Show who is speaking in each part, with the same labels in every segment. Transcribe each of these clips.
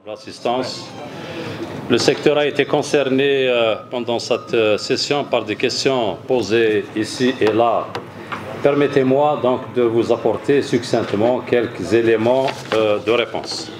Speaker 1: L'assistance. Le secteur a été concerné pendant cette session par des questions posées ici et là. Permettez-moi donc de vous apporter succinctement quelques éléments de réponse.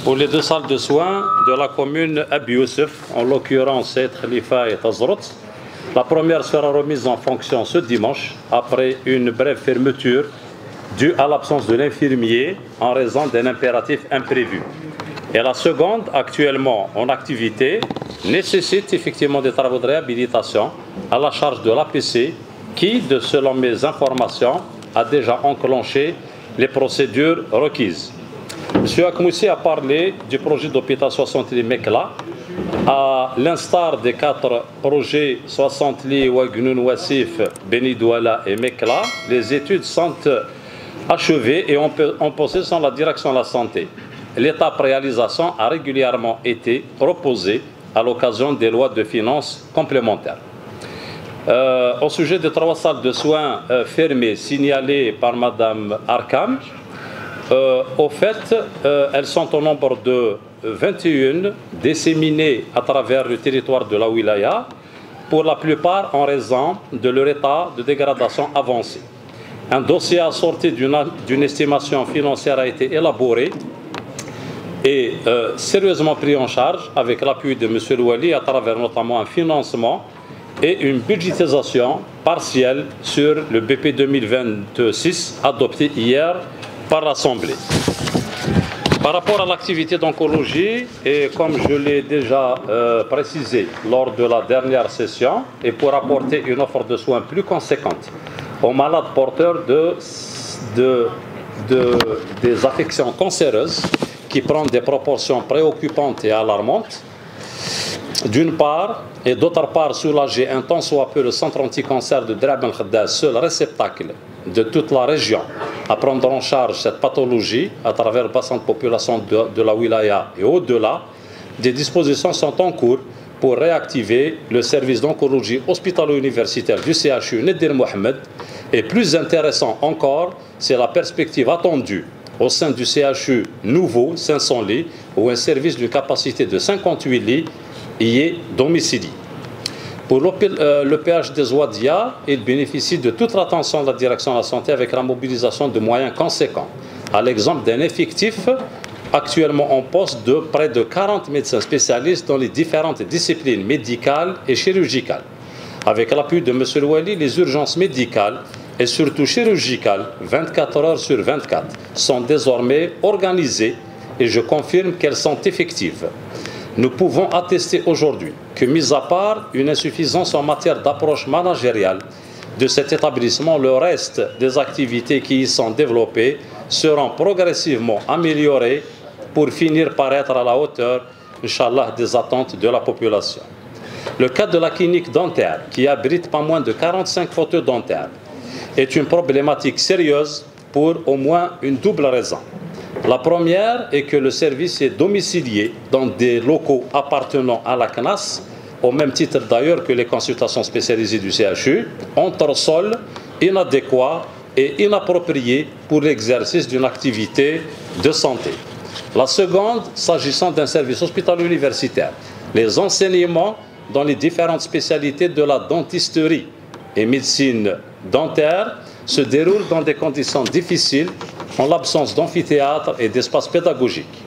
Speaker 1: Pour les deux salles de soins de la commune Abi Youssef, en l'occurrence Saïd Khalifa et Tazrout, la première sera remise en fonction ce dimanche après une brève fermeture due à l'absence de l'infirmier en raison d'un impératif imprévu. Et la seconde, actuellement en activité, nécessite effectivement des travaux de réhabilitation à la charge de l'APC qui, selon mes informations, a déjà enclenché les procédures requises. M. Akmoussi a parlé du projet d'hôpital 60 lits Mekla. À l'instar des 4 projets 60 lits Ouagnoun, Wassif, Beni Douala et Mekla, les études sont achevées et en possession de la direction de la santé. L'étape réalisation a régulièrement été reposée à l'occasion des lois de finances complémentaires. Au sujet des 3 salles de soins fermées signalées par Mme Arkam, au fait, elles sont au nombre de 21 disséminées à travers le territoire de la wilaya, pour la plupart en raison de leur état de dégradation avancée. Un dossier assorti d'une estimation financière a été élaboré et sérieusement pris en charge avec l'appui de M. Louali à travers notamment un financement et une budgétisation partielle sur le BP 2026 adopté hier par l'Assemblée. Par rapport à l'activité d'oncologie, et comme je l'ai déjà précisé lors de la dernière session, et pour apporter une offre de soins plus conséquente aux malades porteurs des affections cancéreuses, qui prend des proportions préoccupantes et alarmantes, d'une part, et d'autre part soulager un tant soit peu le centre anti-cancer de Drab el-Khaddas, seul réceptacle de toute la région à prendre en charge cette pathologie à travers le bassin de population de la wilaya et au-delà. Des dispositions sont en cours pour réactiver le service d'oncologie hospitalo-universitaire du CHU Nedir Mohamed, et plus intéressant encore, c'est la perspective attendue au sein du CHU nouveau, 500 lits, où un service d'une capacité de 58 lits y est domicilié. Pour le PH des Ouadia, il bénéficie de toute l'attention de la direction de la santé avec la mobilisation de moyens conséquents, à l'exemple d'un effectif actuellement en poste de près de 40 médecins spécialistes dans les différentes disciplines médicales et chirurgicales. Avec l'appui de M. Louali, les urgences médicales et surtout chirurgicales, 24 heures sur 24, sont désormais organisées et je confirme qu'elles sont effectives. Nous pouvons attester aujourd'hui que, mis à part une insuffisance en matière d'approche managériale de cet établissement, le reste des activités qui y sont développées seront progressivement améliorées pour finir par être à la hauteur, Inch'Allah, des attentes de la population. Le cas de la clinique dentaire, qui abrite pas moins de 45 fauteuils dentaires, est une problématique sérieuse pour au moins une double raison. La première est que le service est domicilié dans des locaux appartenant à la CNAS, au même titre d'ailleurs que les consultations spécialisées du CHU, entre sol inadéquat et inapproprié pour l'exercice d'une activité de santé. La seconde, s'agissant d'un service hospitalo-universitaire, les enseignements dans les différentes spécialités de la dentisterie et médecine dentaire se déroulent dans des conditions difficiles en l'absence d'amphithéâtre et d'espace pédagogique.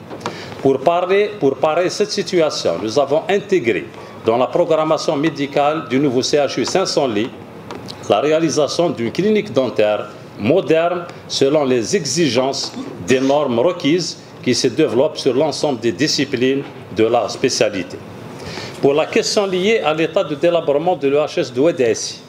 Speaker 1: Pour parer cette situation, nous avons intégré dans la programmation médicale du nouveau CHU 500 lits la réalisation d'une clinique dentaire moderne selon les exigences des normes requises qui se développent sur l'ensemble des disciplines de la spécialité. Pour la question liée à l'état de délabrement de l'EHS de Ouedessi,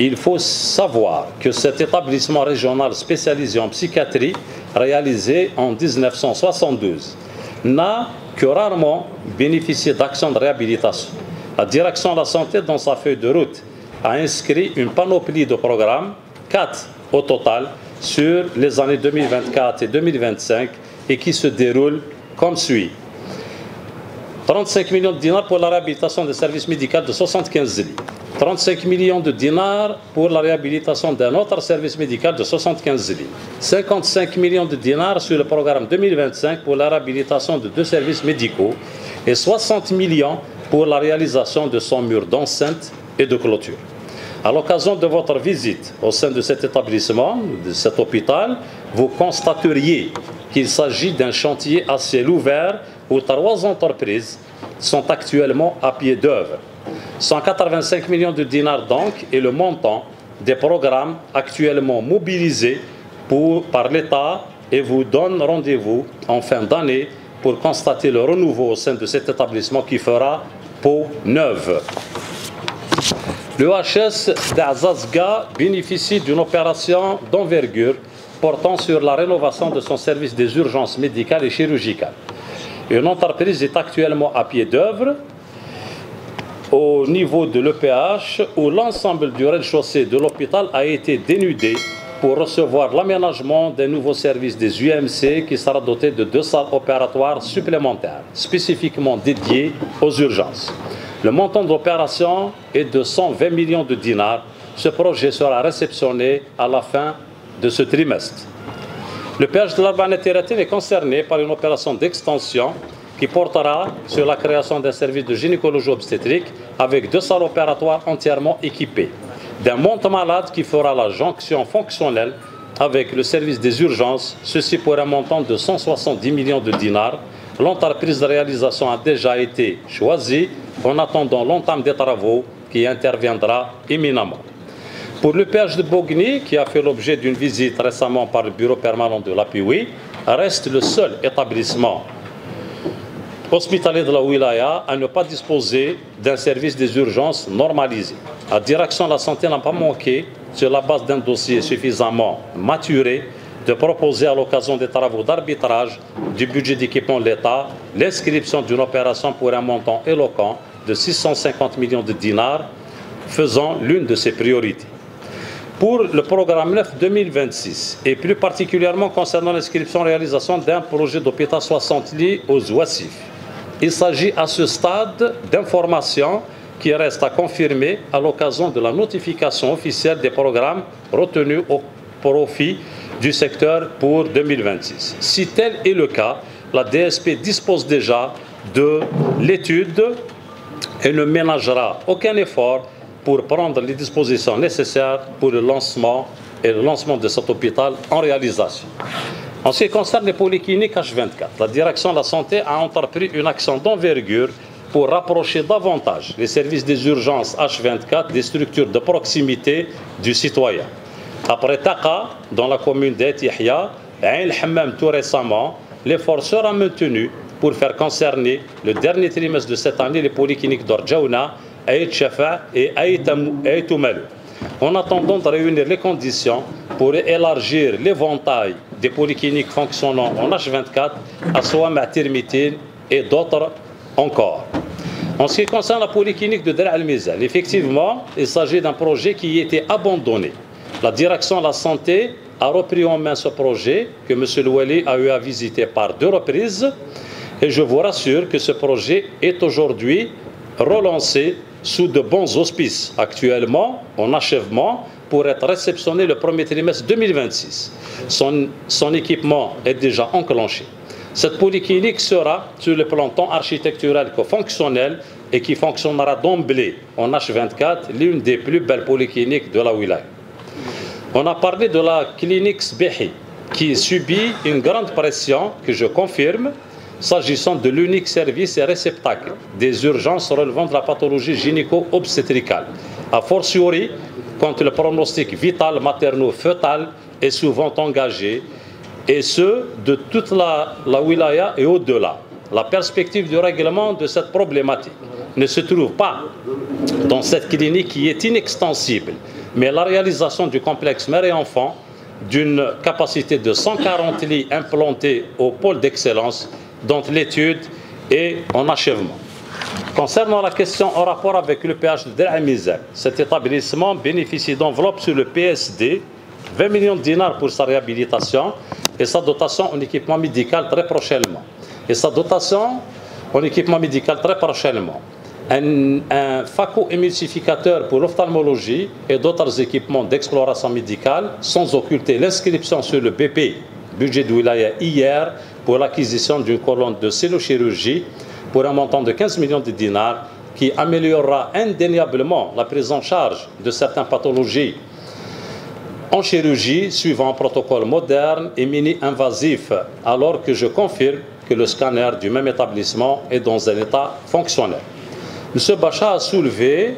Speaker 1: il faut savoir que cet établissement régional spécialisé en psychiatrie, réalisé en 1972, n'a que rarement bénéficié d'actions de réhabilitation. La direction de la santé, dans sa feuille de route, a inscrit une panoplie de programmes, 4 au total, sur les années 2024 et 2025, et qui se déroulent comme suit. 35 millions de dinars pour la réhabilitation des services médicaux de 75 lits. 35 millions de dinars pour la réhabilitation d'un autre service médical de 75 lits. 55 millions de dinars sur le programme 2025 pour la réhabilitation de 2 services médicaux et 60 millions pour la réalisation de 100 murs d'enceinte et de clôture. À l'occasion de votre visite au sein de cet établissement, de cet hôpital, vous constateriez qu'il s'agit d'un chantier à ciel ouvert où 3 entreprises sont actuellement à pied d'œuvre. 185 millions de dinars donc est le montant des programmes actuellement mobilisés par l'État et vous donne rendez-vous en fin d'année pour constater le renouveau au sein de cet établissement qui fera peau neuve. Le HS d'Azazga bénéficie d'une opération d'envergure portant sur la rénovation de son service des urgences médicales et chirurgicales. Une entreprise est actuellement à pied d'œuvre au niveau de l'EPH où l'ensemble du rez-de-chaussée de l'hôpital a été dénudé pour recevoir l'aménagement d'un nouveau service des UMC qui sera doté de 2 salles opératoires supplémentaires, spécifiquement dédiées aux urgences. Le montant de l'opération est de 120 millions de dinars. Ce projet sera réceptionné à la fin de ce trimestre. Le péage de l'Arbanet Tiratin est concerné par une opération d'extension qui portera sur la création d'un service de gynécologie obstétrique avec 2 salles opératoires entièrement équipées, d'un monte malade qui fera la jonction fonctionnelle avec le service des urgences, ceci pour un montant de 170 millions de dinars. L'entreprise de réalisation a déjà été choisie en attendant l'entame des travaux qui interviendra imminemment. Pour le péage de Bogny, qui a fait l'objet d'une visite récemment par le bureau permanent de l'APIWI, reste le seul établissement hospitalier de la Wilaya à ne pas disposer d'un service des urgences normalisé. La direction de la santé n'a pas manqué, sur la base d'un dossier suffisamment maturé, de proposer à l'occasion des travaux d'arbitrage du budget d'équipement de l'État l'inscription d'une opération pour un montant éloquent de 650 millions de dinars, faisant l'une de ses priorités. Pour le programme 9 2026, et plus particulièrement concernant l'inscription-réalisation d'un projet d'hôpital 60 lits aux Ouassif, il s'agit à ce stade d'informations qui restent à confirmer à l'occasion de la notification officielle des programmes retenus au profit du secteur pour 2026. Si tel est le cas, la DSP dispose déjà de l'étude et ne ménagera aucun effort pour prendre les dispositions nécessaires pour le lancement de cet hôpital en réalisation. En ce qui concerne les polycliniques H24, la direction de la santé a entrepris une action d'envergure pour rapprocher davantage les services des urgences H24 des structures de proximité du citoyen. Après Taqa, dans la commune d'Et Yahya, et Ain el-Hammam tout récemment, l'effort sera maintenu pour faire concerner le dernier trimestre de cette année les polycliniques d'Orjaouna, Aït Shafa et Aït Oumalou. En attendant de réunir les conditions pour élargir l'éventail des polycliniques fonctionnant en H24 à Souama Tirmitin et d'autres encore. En ce qui concerne la polyclinique de Dra al-Mizan, effectivement, il s'agit d'un projet qui était abandonné. La direction de la santé a repris en main ce projet que M. Louali a eu à visiter par 2 reprises et je vous rassure que ce projet est aujourd'hui relancé sous de bons auspices, actuellement en achèvement pour être réceptionné le premier trimestre 2026. Son équipement est déjà enclenché. Cette polyclinique sera, sur le plan tant architectural que fonctionnel, et qui fonctionnera d'emblée en H24, l'une des plus belles polycliniques de la wilaya. On a parlé de la clinique Sbehi, qui subit une grande pression, que je confirme, s'agissant de l'unique service et réceptacle des urgences relevant de la pathologie gynéco-obstétricale, a fortiori quand le pronostic vital materno-fœtal est souvent engagé, et ce, de toute la wilaya et au-delà. La perspective du règlement de cette problématique ne se trouve pas dans cette clinique qui est inextensible, mais la réalisation du complexe mère et enfant d'une capacité de 140 lits implantés au pôle d'excellence dont l'étude est en achèvement. Concernant la question en rapport avec le péage de Dra al-Mizan, cet établissement bénéficie d'enveloppes sur le PSD, 20 millions de dinars pour sa réhabilitation et sa dotation en équipement médical très prochainement. un phaco-émulsificateur pour l'ophtalmologie et d'autres équipements d'exploration médicale, sans occulter l'inscription sur le BP, budget de Wilaya hier, pour l'acquisition d'une colonne de célochirurgie pour un montant de 15 millions de dinars qui améliorera indéniablement la prise en charge de certaines pathologies en chirurgie suivant un protocole moderne et mini-invasif, alors que je confirme que le scanner du même établissement est dans un état fonctionnel. M. Bacha a soulevé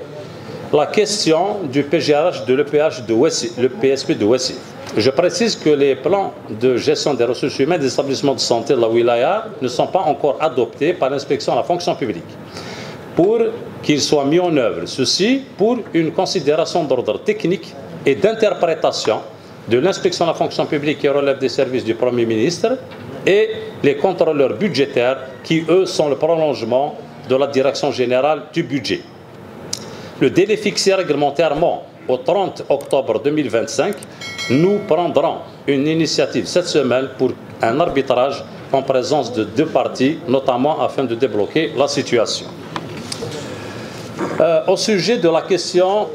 Speaker 1: la question du PGRH de l'EPH de Ouessif, le PSP de Ouessif. Je précise que les plans de gestion des ressources humaines des établissements de santé de la Wilaya ne sont pas encore adoptés par l'inspection de la fonction publique pour qu'ils soient mis en œuvre. Ceci pour une considération d'ordre technique et d'interprétation de l'inspection de la fonction publique qui relève des services du Premier ministre et les contrôleurs budgétaires qui, eux, sont le prolongement de la direction générale du budget. Le délai fixé réglementairement au 30 octobre 2025, nous prendrons une initiative cette semaine pour un arbitrage en présence de deux parties, notamment afin de débloquer la situation. Au sujet de la question,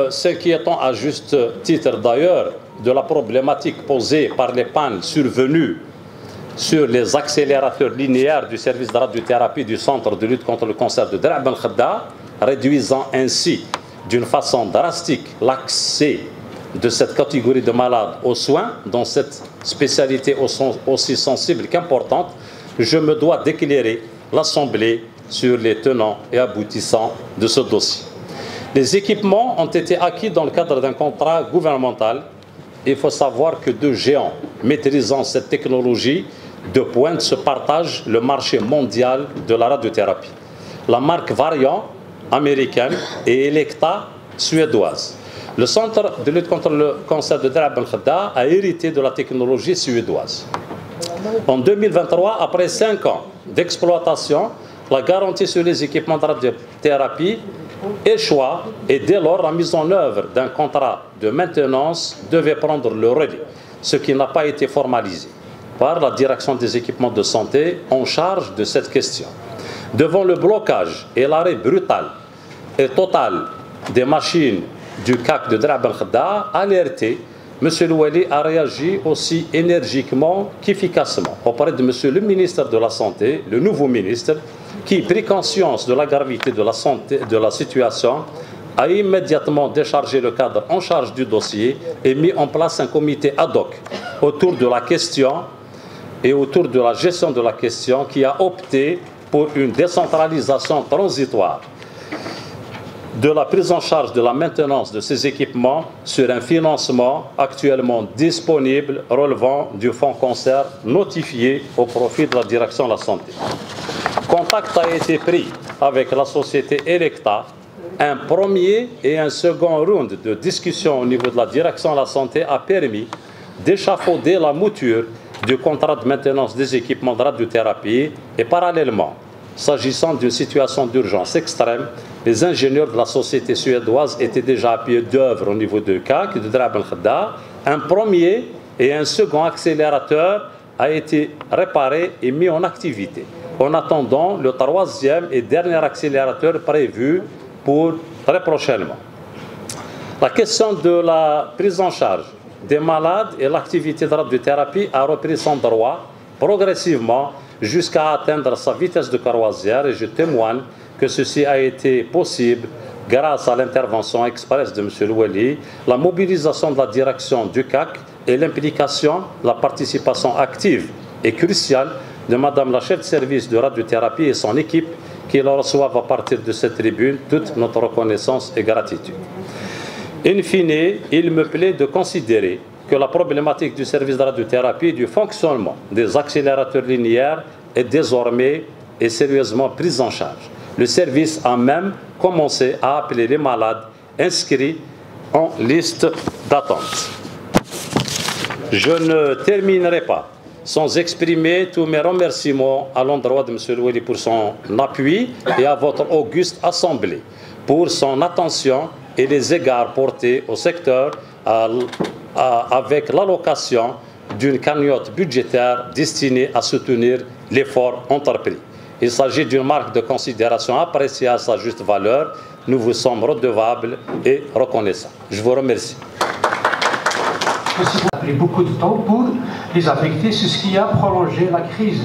Speaker 1: s'inquiétant à juste titre d'ailleurs de la problématique posée par les pannes survenues sur les accélérateurs linéaires du service de radiothérapie du Centre de lutte contre le cancer de Dr'a Ben Khadda, réduisant ainsi d'une façon drastique l'accès de cette catégorie de malades aux soins, dans cette spécialité aussi sensible qu'importante, je me dois d'éclairer l'Assemblée sur les tenants et aboutissants de ce dossier. Les équipements ont été acquis dans le cadre d'un contrat gouvernemental. Il faut savoir que deux géants maîtrisant cette technologie de pointe se partagent le marché mondial de la radiothérapie. La marque Varian américaine et Elekta suédoise. Le Centre de lutte contre le cancer de Dr'a Ben Khadda a hérité de la technologie suédoise. En 2023, après 5 ans d'exploitation, la garantie sur les équipements de radiothérapie échoua et dès lors la mise en œuvre d'un contrat de maintenance devait prendre le relais, ce qui n'a pas été formalisé par la direction des équipements de santé en charge de cette question. Devant le blocage et l'arrêt brutal et total des machines du CAC de Dr'a Ben Khadda, alerté, M. Louali a réagi aussi énergiquement qu'efficacement auprès de M. le ministre de la Santé, le nouveau ministre, qui, pris conscience de la gravité de la situation, a immédiatement déchargé le cadre en charge du dossier et mis en place un comité ad hoc autour de la question et autour de la gestion de la question qui a opté pour une décentralisation transitoire de la prise en charge de la maintenance de ces équipements sur un financement actuellement disponible relevant du fonds cancer notifié au profit de la direction de la santé. Contact a été pris avec la société Elekta. Un premier et un second round de discussion au niveau de la direction de la santé a permis d'échafauder la mouture du contrat de maintenance des équipements de radiothérapie et parallèlement, s'agissant d'une situation d'urgence extrême, les ingénieurs de la société suédoise étaient déjà à pied d'œuvre au niveau de CAC, de Dr'a Ben Khadda. Un premier et un second accélérateur a été réparé et mis en activité, en attendant le troisième et dernier accélérateur prévu pour très prochainement. La question de la prise en charge des malades et l'activité de radiothérapie a repris son droit progressivement jusqu'à atteindre sa vitesse de croisière et je témoigne que ceci a été possible grâce à l'intervention express de M. Louali, la mobilisation de la direction du CAC et l'implication, la participation active et cruciale de Mme la chef de service de radiothérapie et son équipe qui leur reçoivent à partir de cette tribune toute notre reconnaissance et gratitude. In fine, il me plaît de considérer que la problématique du service de radiothérapie et du fonctionnement des accélérateurs linéaires est désormais et sérieusement prise en charge. Le service a même commencé à appeler les malades inscrits en liste d'attente. Je ne terminerai pas sans exprimer tous mes remerciements à l'endroit de M. Louali pour son appui et à votre auguste assemblée pour son attention et les égards portés au secteur avec l'allocation d'une cagnotte budgétaire destinée à soutenir l'effort entrepris. Il s'agit d'une marque de considération appréciée à sa juste valeur. Nous vous sommes redevables et reconnaissants. Je vous remercie.
Speaker 2: Ça a pris beaucoup de temps pour les affecter. C'est ce qui a prolongé la crise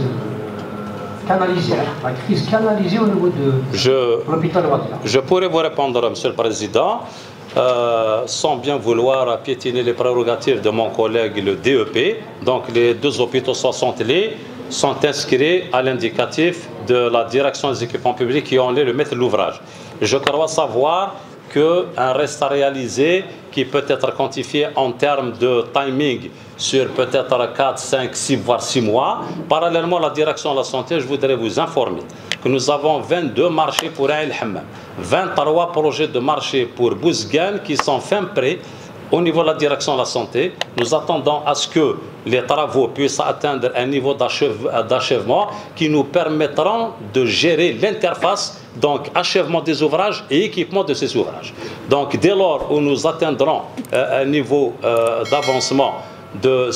Speaker 2: canalisée. La crise canalisée au niveau de l'hôpital Wadia.
Speaker 1: Je pourrais vous répondre, Monsieur le Président, sans bien vouloir piétiner les prérogatives de mon collègue le DEP. Donc les deux hôpitaux 60 lits sont inscrits à l'indicatif de la direction des équipements publics qui ont le maître de l'ouvrage. Je crois savoir qu'un reste à réaliser qui peut être quantifié en termes de timing sur peut-être 4, 5, 6, voire 6 mois. Parallèlement à la direction de la santé, je voudrais vous informer que nous avons 22 marchés pour Ain el-Hammam, 23 projets de marché pour Bouzgane qui sont fin prêts. Au niveau de la direction de la santé, nous attendons à ce que les travaux puissent atteindre un niveau d'achèvement qui nous permettront de gérer l'interface, donc achèvement des ouvrages et équipement de ces ouvrages. Donc dès lors où nous atteindrons un niveau d'avancement de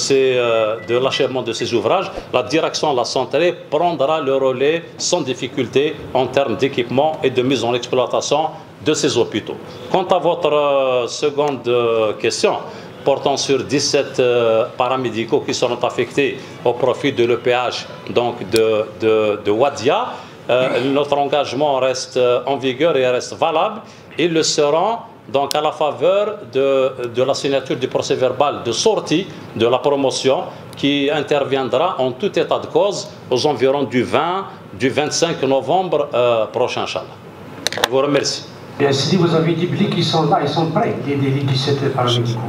Speaker 1: l'achèvement de ces ouvrages, la direction de la santé prendra le relais sans difficulté en termes d'équipement et de mise en exploitation de ces hôpitaux. Quant à votre seconde question, portant sur 17 paramédicaux qui seront affectés au profit de l'EPH donc de Wadia, notre engagement reste en vigueur et reste valable. Ils le seront donc à la faveur de la signature du procès-verbal de sortie de la promotion qui interviendra en tout état de cause aux environs du 25 novembre prochain, Inch'Allah. Je vous remercie.
Speaker 2: Bien, si vous avez dit qu'ils sont là, ils sont prêts, les 17 paramédicaux.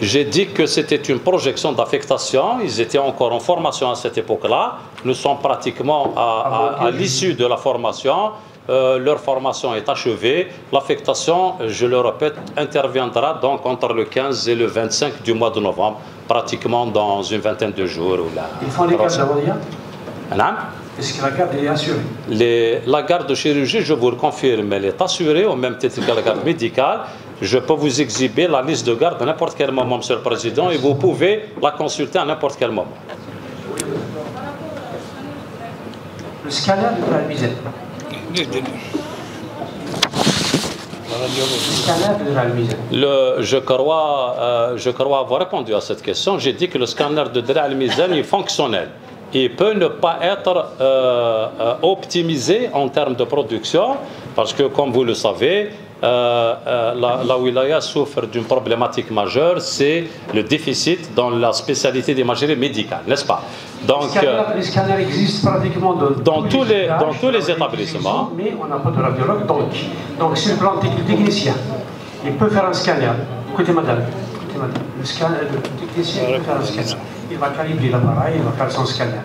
Speaker 1: J'ai dit que c'était une projection d'affectation. Ils étaient encore en formation à cette époque-là. Nous sommes pratiquement à l'issue de la formation. Leur formation est achevée. L'affectation, je le répète, interviendra donc entre le 15 et le 25 du mois de novembre, pratiquement dans une vingtaine de jours.
Speaker 2: Ils font les gardes d'Awadia? Est-ce que la garde est assurée?
Speaker 1: La garde de chirurgie, je vous le confirme, elle est assurée au même titre que la garde médicale. Je peux vous exhiber la liste de garde à n'importe quel moment, Monsieur le Président, et vous pouvez la consulter à n'importe quel moment.
Speaker 2: Le scanner de la misette.
Speaker 1: Je crois avoir répondu à cette question. J'ai dit que le scanner de Dra al-Mizan est fonctionnel. Il peut ne pas être optimisé en termes de production parce que, comme vous le savez, la wilaya souffre d'une problématique majeure, c'est le déficit dans la spécialité d'imagerie médicale, n'est-ce pas? Donc,
Speaker 2: les scanners existent pratiquement dans tous
Speaker 1: les établissements.
Speaker 2: Mais on n'a pas de radiologue, donc sur le plan technicien, il peut faire un scanner. Écoutez madame, le technicien peut faire un scanner. Il va calibrer l'appareil, il va faire son scanner.